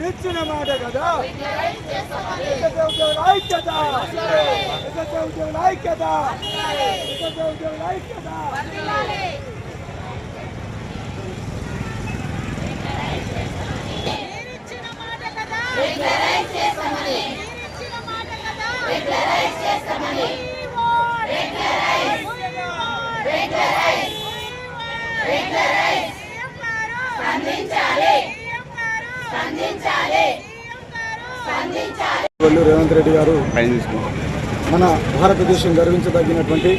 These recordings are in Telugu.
ఇచ్చిన మాట కదా ఐక్యత రేవంత్ రెడ్డి గారు మన భారతదేశం గర్వించదగినటువంటి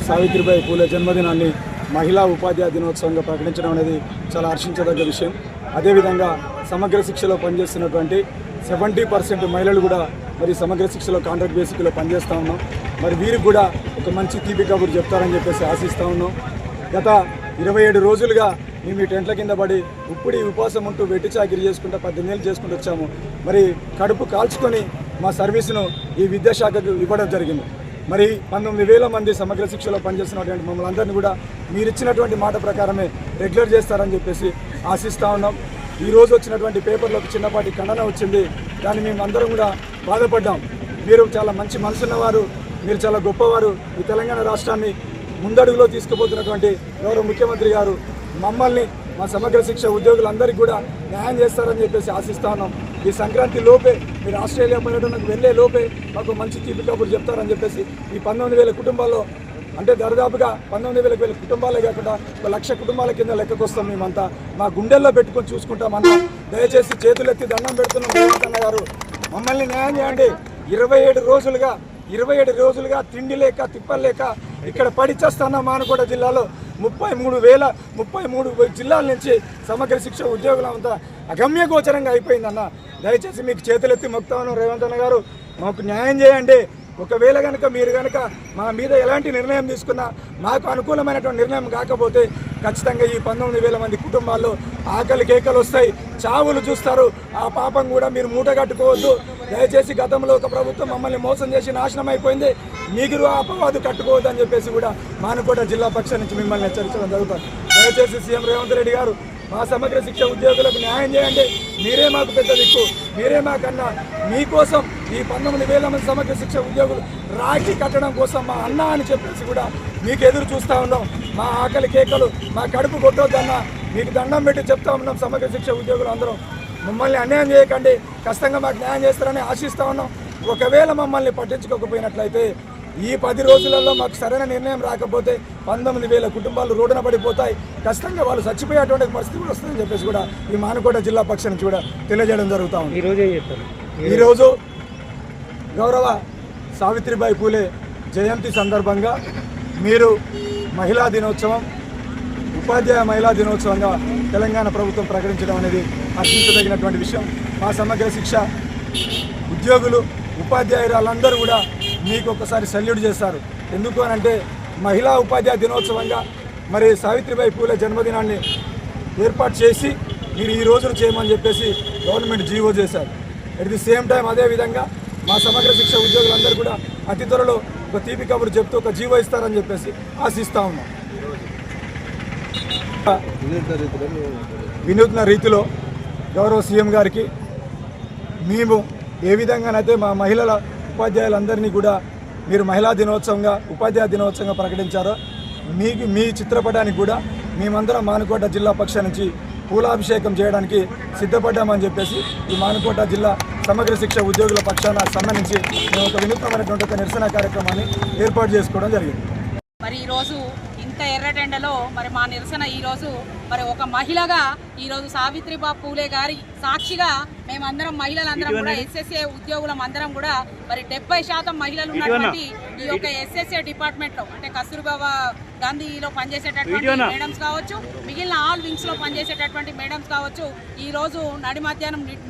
సావిత్రిబాయి పూలే జన్మదినాన్ని మహిళా ఉపాధ్యాయ దినోత్సవంగా ప్రకటించడం అనేది చాలా హర్షించదగ్గ విషయం. అదేవిధంగా సమగ్ర శిక్షలో పనిచేస్తున్నటువంటి 70% మహిళలు కూడా మరి సమగ్ర శిక్షలో కాంట్రాక్ట్ బేసిక్లో పనిచేస్తూ ఉన్నాం. మరి వీరికి కూడా ఒక మంచి తీపి కబురు చెప్తారని చెప్పేసి ఆశిస్తూ ఉన్నాం. గత 27 రోజులుగా మేము ఈ టెంట్ల కింద పడి ఉప్పుడి ఉపవాసం ఉంటూ వెట్టి చాకిరి చేసుకుంటూ 18 ఏళ్ళు చేసుకుంటూ వచ్చాము. మరి కడుపు కాల్చుకొని మా సర్వీసును ఈ విద్యాశాఖకు ఇవ్వడం జరిగింది. మరి 19,000 మంది సమగ్ర శిక్షలో పనిచేస్తున్నటువంటి మమ్మల్ని అందరినీ కూడా మీరు ఇచ్చినటువంటి మాట ప్రకారమే రెగ్యులర్ చేస్తారని చెప్పేసి ఆశిస్తూ ఉన్నాం. ఈరోజు వచ్చినటువంటి పేపర్లో ఒక చిన్నపాటి ఖండన వచ్చింది. దాన్ని మేము అందరం కూడా బాధపడ్డాం. మీరు చాలా మంచి మనసున్నవారు, మీరు చాలా గొప్పవారు. ఈ తెలంగాణ రాష్ట్రాన్ని ముందడుగులో తీసుకుపోతున్నటువంటి గౌరవ ముఖ్యమంత్రి గారు మమ్మల్ని మా సమగ్ర శిక్ష ఉద్యోగులందరికీ కూడా న్యాయం చేస్తారని చెప్పేసి ఆశిస్తా ఉన్నాం. ఈ సంక్రాంతి లోపే మీరు ఆస్ట్రేలియా పర్యటనకు వెళ్ళే లోపే మాకు మంచి తీపి కబురు చెప్తారని చెప్పేసి ఈ 19,000 కుటుంబాల్లో అంటే దాదాపుగా 19,000 కుటుంబాలే కాకుండా 1,00,000 కుటుంబాల కింద లెక్కకొస్తాం. మేమంతా మా గుండెల్లో పెట్టుకొని చూసుకుంటామన్నా. దయచేసి చేతులెత్తి దండం పెడుతున్నాం. రేవంత్ అన్న గారు మమ్మల్ని న్యాయం చేయండి. 27 రోజులుగా తిండి లేక తిప్పలేక ఇక్కడ పడి చేస్తున్న మానకోట జిల్లాలో 33 జిల్లాల నుంచి సమగ్ర శిక్ష ఉద్యోగులు అంతా అగమ్య గోచరంగా అయిపోయిందన్న. దయచేసి మీకు చేతులెత్తి మొక్తాను. రేవంత్ అన్న గారు మాకు న్యాయం చేయండి. ఒకవేళ కనుక మీరు కనుక మా మీద ఎలాంటి నిర్ణయం తీసుకున్నా మాకు అనుకూలమైనటువంటి నిర్ణయం కాకపోతే ఖచ్చితంగా ఈ 19,000 మంది కుటుంబాల్లో ఆకలి కేకలు వస్తాయి, చావులు చూస్తారు. ఆ పాపం కూడా మీరు మూట కట్టుకోవద్దు. దయచేసి గతంలో ఒక ప్రభుత్వం మమ్మల్ని మోసం చేసి నాశనం అయిపోయింది, మీరు ఆ అపవాదు కట్టుకోవద్దు అని చెప్పేసి కూడా మానకోట జిల్లా పక్షం నుంచి మిమ్మల్ని హెచ్చరించడం జరుగుతుంది. దయచేసి సీఎం రేవంత్ రెడ్డి గారు మా సమగ్ర శిక్ష ఉద్యోగులకు న్యాయం చేయండి. మీరే మాకు పెద్ద దిక్కు, మీరే మాకన్నా. మీకోసం ఈ 19,000 మంది సమగ్ర శిక్ష ఉద్యోగులు రాఖీ కట్టడం కోసం మా అన్న అని చెప్పేసి కూడా మీకు ఎదురు చూస్తూ ఉన్నాం. మా ఆకలి కేకలు మా కడుపు కొట్టొద్దన్నా మీకు దండం పెట్టి చెప్తా ఉన్నాం. సమగ్ర శిక్ష ఉద్యోగులు అందరం మమ్మల్ని అన్యాయం చేయకండి, ఖచ్చితంగా మాకు న్యాయం చేస్తారని ఆశిస్తూ ఉన్నాం. ఒకవేళ మమ్మల్ని పట్టించుకోకపోయినట్లయితే ఈ 10 రోజులలో మాకు సరైన నిర్ణయం రాకపోతే 19,000 కుటుంబాలు రోడ్డున పడిపోతాయి. ఖచ్చితంగా వాళ్ళు చచ్చిపోయేటువంటి పరిస్థితి కూడా వస్తుందని చెప్పేసి కూడా ఈ మానకోట జిల్లా పక్షం నుంచి కూడా తెలియజేయడం జరుగుతూ ఉంది. ఈరోజు గౌరవ సావిత్రిబాయి పూలే జయంతి సందర్భంగా మీరు మహిళా దినోత్సవం, ఉపాధ్యాయ మహిళా దినోత్సవంగా తెలంగాణ ప్రభుత్వం ప్రకటించడం అనేది హర్షించదగినటువంటి విషయం. మా సమగ్ర శిక్ష ఉద్యోగులు, ఉపాధ్యాయురాలందరూ కూడా మీకు ఒకసారి సల్యూట్ చేస్తారు. ఎందుకు అనంటే మహిళా ఉపాధ్యాయ దినోత్సవంగా మరి సావిత్రిబాయి పూలే జన్మదినాన్ని ఏర్పాటు చేసి మీరు ఈ రోజును చేయమని చెప్పేసి గవర్నమెంట్ జీవో చేశారు. ఎట్ ది సేమ్ టైం అదేవిధంగా మా సమగ్ర శిక్ష ఉద్యోగులందరూ కూడా అతి త్వరలో ఒక తీపి కబురు చెప్తూ ఒక జీవో ఇస్తారని చెప్పేసి ఆశిస్తూ ఉన్నాం. వినూత్న రీతిలో గౌరవ సీఎం గారికి మేము ఏ విధంగానైతే మా మహిళల ఉపాధ్యాయులందరినీ కూడా మీరు మహిళా దినోత్సవంగా, ఉపాధ్యాయ దినోత్సవంగా ప్రకటించారో మీ చిత్రపటానికి కూడా మేమందరం మానకోట జిల్లా పక్షం నుంచి పూలాభిషేకం చేయడానికి సిద్ధపడ్డామని చెప్పేసి ఈ మానకోట జిల్లా సమగ్ర శిక్ష ఉద్యోగుల పక్షాన సంబంధించి మేము ఒక వినూత్నమైనటువంటి ఒక నిరసన కార్యక్రమాన్ని ఏర్పాటు చేసుకోవడం జరిగింది. మరి ఈరోజు ఇంత ఎర్రటెండలో మరి మా నిరసన ఈరోజు మరి ఒక మహిళగా ఈరోజు సావిత్రిబాయి పూలే గారి సాక్షిగా మేమందరం మహిళలందరం కూడా ఎస్ఎస్ఏ ఉద్యోగులం అందరం కూడా మరి 70% మహిళలు ఉన్నటువంటి ఈ యొక్క ఎస్ఎస్ఏ డిపార్ట్మెంట్లో అంటే కస్తూర్బా గాంధీలో పనిచేసేటటువంటి మేడమ్స్ కావచ్చు, మిగిలిన ఆల్ వింగ్స్ లో పనిచేసేటటువంటి మేడమ్స్ కావచ్చు, ఈ రోజు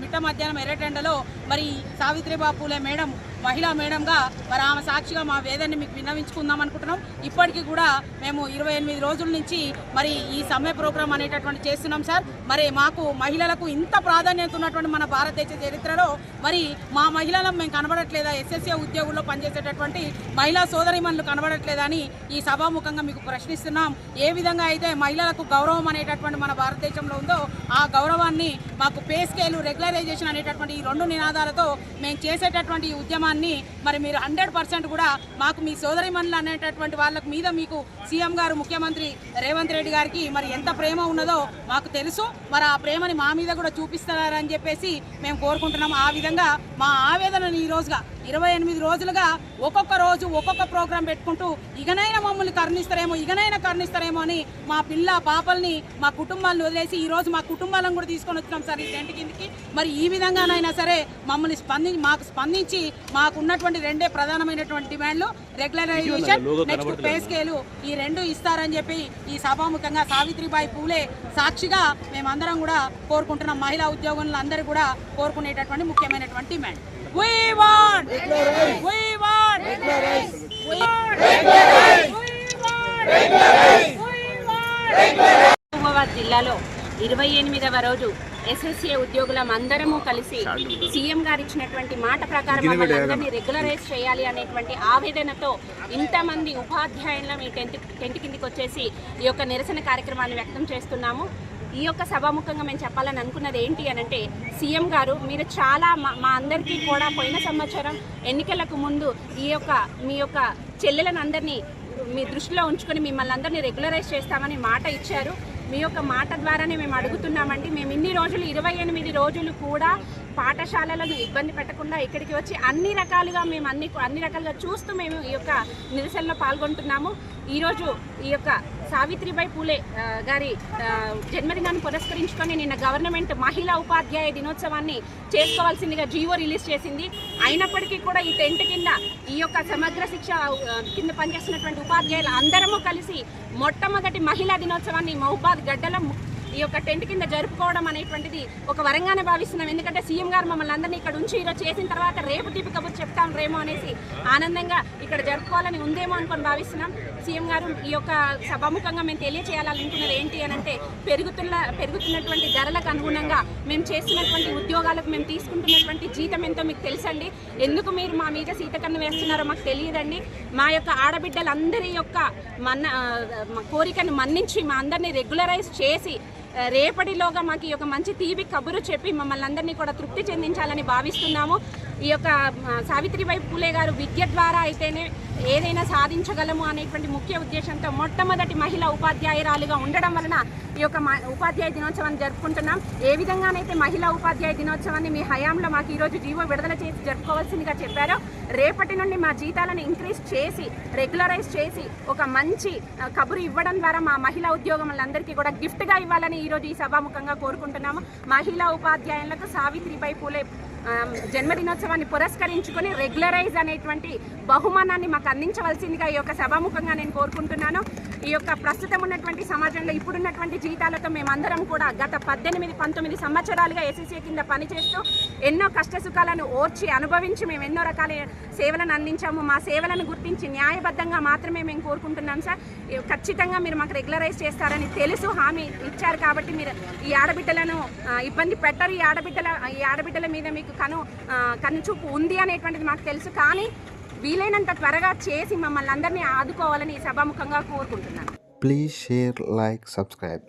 మిట్ట మధ్యాహ్నం ఎర్రటెండలో మరి సావిత్రిబాయి పూలే మేడం మహిళా మేడంగా మరి ఆమె సాక్షిగా మా వేదనని మీకు విన్నవించుకుందాం అనుకుంటున్నాం. ఇప్పటికీ కూడా మేము 28 రోజుల నుంచి మరి ఈ సమ్మె ప్రోగ్రాం అనేటటువంటి చేస్తున్నాం సార్. మరి మాకు మహిళలకు ఇంత ప్రాధాన్యత ఉన్నటువంటి మన భారతదేశ చరిత్రలో మరి మా మహిళలను మేము కనబడట్లేదా, ఎస్ఎస్ఏ ఉద్యోగుల్లో పనిచేసేటటువంటి మహిళా సోదరిమణులు కనబడట్లేదా అని ఈ సభాముఖంగా మీకు ప్రశ్నిస్తున్నాం. ఏ విధంగా అయితే మహిళలకు గౌరవం అనేటటువంటి మన భారతదేశంలో ఉందో ఆ గౌరవాన్ని మాకు పే స్కేలు, రెగ్యులరైజేషన్ అనేటటువంటి ఈ 2 నినాదాలతో మేము చేసేటటువంటి ఈ ఉద్యమాన్ని మరి మీరు 100% కూడా మాకు మీ సోదరిమణులు అనేటటువంటి వాళ్ళకు మీద మీకు సీఎం గారు, ముఖ్యమంత్రి రేవంత్ రెడ్డి గారికి మరి ఎంత ప్రేమ ఉన్నదో మాకు తెలుసు. మరి ఆ ప్రేమని మా మీద కూడా చూపిస్తారని చెప్పేసి మేము కోరుకుంటున్నాం. ఆ విధంగా మా ఆవేదనను ఈ రోజుగా 28 రోజులుగా ఒక్కొక్క రోజు ఒక్కొక్క ప్రోగ్రాం పెట్టుకుంటూ ఇకనైనా మమ్మల్ని కరుణిస్తారేమో అని మా పిల్ల పాపల్ని మా కుటుంబాలను వదిలేసి ఈ రోజు మా కుటుంబాలను కూడా తీసుకొని వచ్చినాం సార్ ఈ టెంట్ కిందకి. మరి ఈ విధంగానైనా సరే మమ్మల్ని స్పందించి మాకు ఉన్నటువంటి 2 ప్రధానమైనటువంటి డిమాండ్లు రెగ్యులరైజేషన్, నెక్స్ట్ పే స్కేలు, ఈ 2 ఇస్తారని చెప్పి ఈ సభాముఖంగా సావిత్రిబాయి పూలే సాక్షిగా మేమందరం కూడా కోరుకుంటున్నాం. మహిళా ఉద్యోగులు అందరూ కూడా కోరుకునేటటువంటి ముఖ్యమైనటువంటి demand. We want! We want! Mahabubabad జిల్లాలో 28వ రోజు ఎస్ఎస్ఏ ఉద్యోగులం అందరము కలిసి సీఎం గారు ఇచ్చినటువంటి మాట ప్రకారం మమ్మల్ని అందరినీ రెగ్యులరైజ్ చేయాలి అనేటువంటి ఆవేదనతో ఇంతమంది ఉపాధ్యాయులం ఈ టెంట్ కిందికి వచ్చేసి ఈ యొక్క నిరసన కార్యక్రమాన్ని వ్యక్తం చేస్తున్నాము. ఈ యొక్క సభాముఖంగా మేము చెప్పాలని అనుకున్నది ఏంటి అనంటే, సీఎం గారు మీరు చాలా మా అందరికీ కూడా పోయిన సంవత్సరం ఎన్నికలకు ముందు మీ యొక్క చెల్లెలను అందరినీ మీ దృష్టిలో ఉంచుకొని మిమ్మల్ని అందరినీ రెగ్యులరైజ్ చేస్తామని మాట ఇచ్చారు. మీ యొక్క మాట ద్వారానే మేము అడుగుతున్నామండి. మేము ఇన్ని రోజులు 28 రోజులు కూడా పాఠశాలలను ఇబ్బంది పెట్టకుండా ఇక్కడికి వచ్చి అన్ని రకాలుగా మేము అన్ని రకాలుగా చూస్తూ మేము ఈ యొక్క నిరసనలో పాల్గొంటున్నాము. ఈరోజు ఈ యొక్క సావిత్రిబాయి పూలే గారి జన్మదినాన్ని పురస్కరించుకొని నిన్న గవర్నమెంట్ మహిళా ఉపాధ్యాయ దినోత్సవాన్ని చేసుకోవాల్సిందిగా జీవో రిలీజ్ చేసింది. అయినప్పటికీ కూడా ఈ టెంట్ కింద ఈ యొక్క సమగ్ర శిక్ష కింద పనిచేస్తున్నటువంటి ఉపాధ్యాయులు అందరము కలిసి మొట్టమొదటి మహిళా దినోత్సవాన్ని మహబూబాబాద్ గడ్డలో ఈ యొక్క టెంట్ కింద జరుపుకోవడం అనేటువంటిది ఒక వరంగానే భావిస్తున్నాం. ఎందుకంటే సీఎం గారు మమ్మల్ని అందరినీ ఇక్కడ ఉంచి ఈరోజు చేసిన తర్వాత రేపు తీపి కబుర్లు చెప్తాం రేమో అనేసి ఆనందంగా ఇక్కడ జరుపుకోవాలని ఉందేమో అనుకొని భావిస్తున్నాం. సీఎం గారు ఈ యొక్క సభాముఖంగా మేము తెలియచేయాలనుకున్నది ఏంటి అనంటే, పెరుగుతున్నటువంటి ధరలకు అనుగుణంగా మేము చేస్తున్నటువంటి ఉద్యోగాలకు మేము తీసుకుంటున్నటువంటి జీతం ఎంతో మీకు తెలుసండి. ఎందుకు మీరు మా మీద సీతకన్ను వేస్తున్నారో మాకు తెలియదండి. మా యొక్క ఆడబిడ్డలందరి యొక్క కోరికను మన్నించి మా అందరినీ రెగ్యులరైజ్ చేసి రేపటిలోగా మాకు ఈ యొక్క మంచి తీపి కబురు చెప్పి మమ్మల్ని అందరినీ కూడా తృప్తి చెందించాలని భావిస్తున్నాము. ఈ యొక్క సావిత్రిబాయి పూలే గారు విద్య ద్వారా అయితేనే ఏదైనా సాధించగలము అనేటువంటి ముఖ్య ఉద్దేశంతో మొట్టమొదటి మహిళా ఉపాధ్యాయురాలుగా ఉండడం వలన ఈ యొక్క ఉపాధ్యాయ దినోత్సవాన్ని జరుపుకుంటున్నాం. ఏ విధంగానైతే మహిళా ఉపాధ్యాయ దినోత్సవాన్ని మీ హయాంలో మాకు ఈరోజు జీవో విడుదల చేసి జరుపుకోవాల్సిందిగా చెప్పారో, రేపటి నుండి మా జీతాలను ఇంక్రీజ్ చేసి రెగ్యులరైజ్ చేసి ఒక మంచి కబురు ఇవ్వడం ద్వారా మా మహిళా ఉద్యోగులందరికీ కూడా గిఫ్ట్గా ఇవ్వాలని ఈరోజు ఈ సభాముఖంగా కోరుకుంటున్నాము. మహిళా ఉపాధ్యాయులకు సావిత్రిబాయి పూలే జన్మదినోత్సవాన్ని పురస్కరించుకొని రెగ్యులరైజ్ అనేటువంటి బహుమానాన్ని మాకు అందించవలసిందిగా ఈ యొక్క సభాముఖంగా నేను కోరుకుంటున్నాను. ఈ యొక్క ప్రస్తుతం ఉన్నటువంటి సమాజంలో ఇప్పుడున్నటువంటి జీతాలతో మేమందరం కూడా గత 18-19 సంవత్సరాలుగా ఎస్ఎస్ఏ కింద పనిచేస్తూ ఎన్నో కష్టసుఖాలను ఓర్చి అనుభవించి మేము ఎన్నో రకాల సేవలను అందించాము. మా సేవలను గుర్తించి న్యాయబద్ధంగా మాత్రమే మేము కోరుకుంటున్నాం సార్. ఖచ్చితంగా మీరు మాకు రెగ్యులరైజ్ చేస్తారని తెలుసు, హామీ ఇచ్చారు. కాబట్టి మీరు ఈ ఆడబిడ్డలను ఇబ్బంది పెట్టరు. ఈ ఆడబిడ్డల మీద మీకు కనుచూపు ఉంది అనేటువంటిది మాకు తెలుసు. కానీ వీలైనంత త్వరగా చేసి మమ్మల్ని అందరినీ ఆదుకోవాలని సభాముఖంగా కోరుకుంటున్నాను. Please share, like, subscribe.